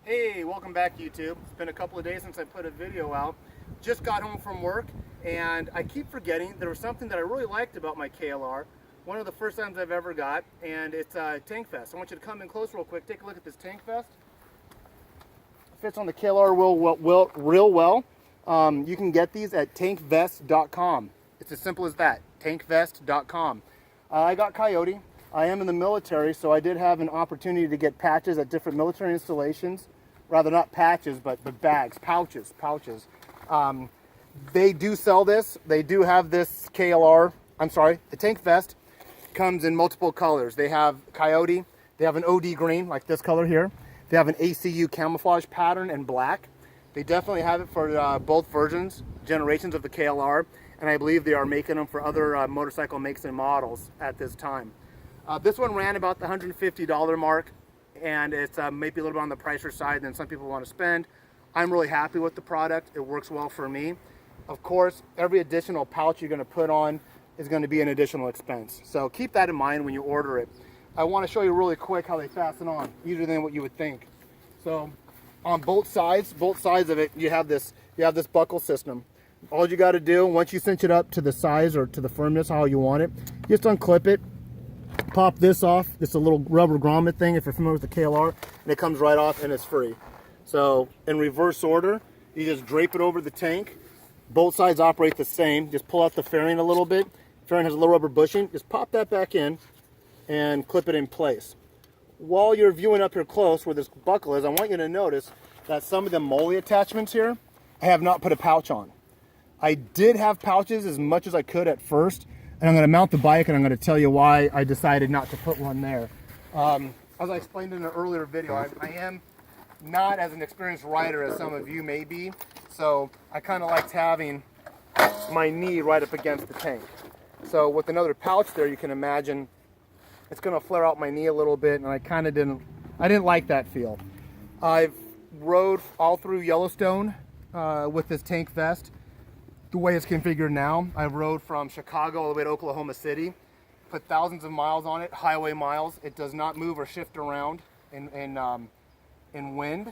Hey, welcome back YouTube. It's been a couple of days since I put a video out. Just got home from work and I keep forgetting there was something that I really liked about my KLR. One of the first times I've ever got, and it's a tank vest. I want you to come in close real quick. Take a look at this tank vest. It fits on the KLR real well. You can get these at tankvest.com. It's as simple as that, tankvest.com. I got Coyote. I am in the military, so I did have an opportunity to get patches at different military installations. Rather, not patches, but bags, pouches. They do sell this. They do have this KLR. I'm sorry, the tank vest comes in multiple colors. They have Coyote. They have an OD green, like this color here. They have an ACU camouflage pattern in black. They definitely have it for both generations of the KLR, and I believe they are making them for other motorcycle makes and models at this time. This one ran about the $150 mark, and it's maybe a little bit on the pricier side than some people want to spend. I'm really happy with the product. It works well for me. Of course, every additional pouch you're going to put on is going to be an additional expense. So keep that in mind when you order it. I want to show you really quick how they fasten on, easier than what you would think. So on both sides of it, you have this buckle system. All you got to do, once you cinch it up to the size or to the firmness how you want it, just unclip it. Pop this off. It's a little rubber grommet thing if you're familiar with the KLR, and it comes right off and it's free. So in reverse order, you just drape it over the tank. Both sides operate the same. Just pull out the fairing a little bit. Fairing has a little rubber bushing. Just pop that back in and clip it in place. While you're viewing up here close where this buckle is, I want you to notice that some of the MOLLE attachments here, I have not put a pouch on. I did have pouches as much as I could at first, and I'm going to mount the bike and I'm going to tell you why I decided not to put one there. As I explained in an earlier video, I am not as an experienced rider as some of you may be, so I kind of liked having my knee right up against the tank. So with another pouch there, you can imagine it's going to flare out my knee a little bit, and I didn't like that feel. I've rode all through Yellowstone with this tank vest. The way it's configured now, I rode from Chicago all the way to Oklahoma City, put thousands of miles on it, highway miles. It does not move or shift around in wind.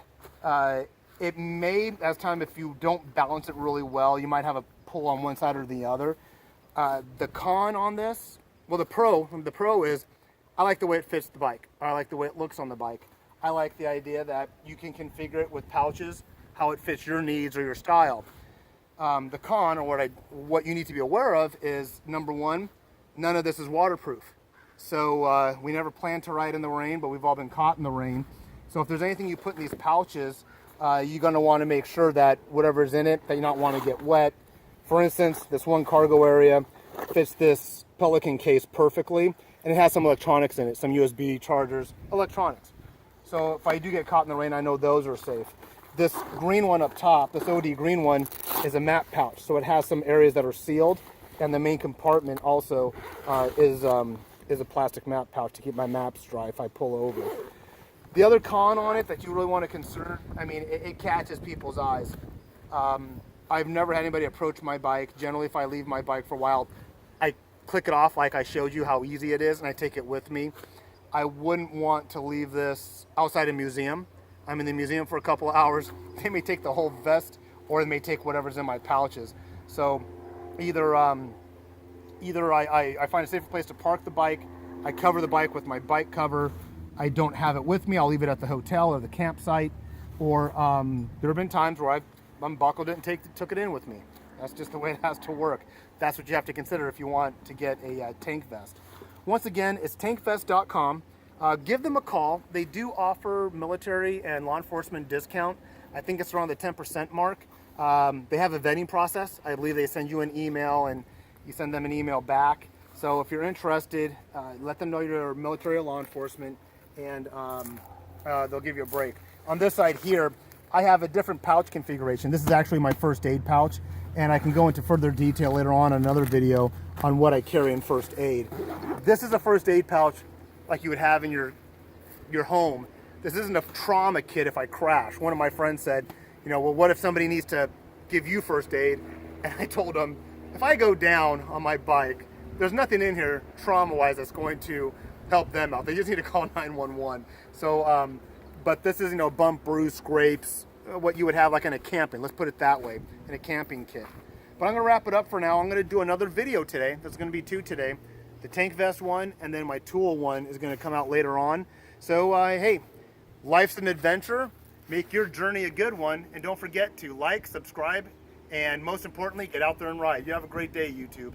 It may, as time, if you don't balance it really well, you might have a pull on one side or the other. The con on this, well, the pro is, I like the way it fits the bike. I like the way it looks on the bike. I like the idea that you can configure it with pouches, how it fits your needs or your style. The con, or what you need to be aware of, is number one, none of this is waterproof. So we never planned to ride in the rain, but we've all been caught in the rain. So if there's anything you put in these pouches, you're going to want to make sure that whatever's in it, that you not want to get wet. For instance, this one cargo area fits this Pelican case perfectly, and it has some electronics in it, some USB chargers, electronics. So if I do get caught in the rain, I know those are safe. This green one up top, this OD green one, is a map pouch. So it has some areas that are sealed, and the main compartment also is a plastic map pouch to keep my maps dry if I pull over. The other con on it that you really want to consider, I mean, it catches people's eyes. I've never had anybody approach my bike. Generally, if I leave my bike for a while, I click it off like I showed you how easy it is, and I take it with me. I wouldn't want to leave this outside a museum. I'm in the museum for a couple of hours. They may take the whole vest, or they may take whatever's in my pouches. So either I find a safer place to park the bike, I cover the bike with my bike cover, I don't have it with me, I'll leave it at the hotel or the campsite, or there have been times where I've unbuckled it and took it in with me. That's just the way it has to work. That's what you have to consider if you want to get a tank vest. Once again, it's tankvest.com. Give them a call. They do offer military and law enforcement discount. I think it's around the 10% mark. They have a vetting process. I believe they send you an email and you send them an email back. So if you're interested, let them know you're military or law enforcement, and they'll give you a break. On this side here, I have a different pouch configuration. This is actually my first aid pouch, and I can go into further detail later on in another video on what I carry in first aid. This is a first aid pouch like you would have in your home. This isn't a trauma kit if I crash. One of my friends said, you know, well, what if somebody needs to give you first aid? And I told him, if I go down on my bike, there's nothing in here trauma-wise that's going to help them out. They just need to call 911. So But this is, you know, bump, bruise, scrapes, what you would have like in a camping, let's put it that way, in a camping kit. But I'm gonna wrap it up for now. I'm gonna do another video today. There's gonna be two today. The tank vest one, and then my tool one is gonna come out later on. So hey, life's an adventure. Make your journey a good one, and don't forget to like, subscribe, and most importantly, get out there and ride. You have a great day, YouTube.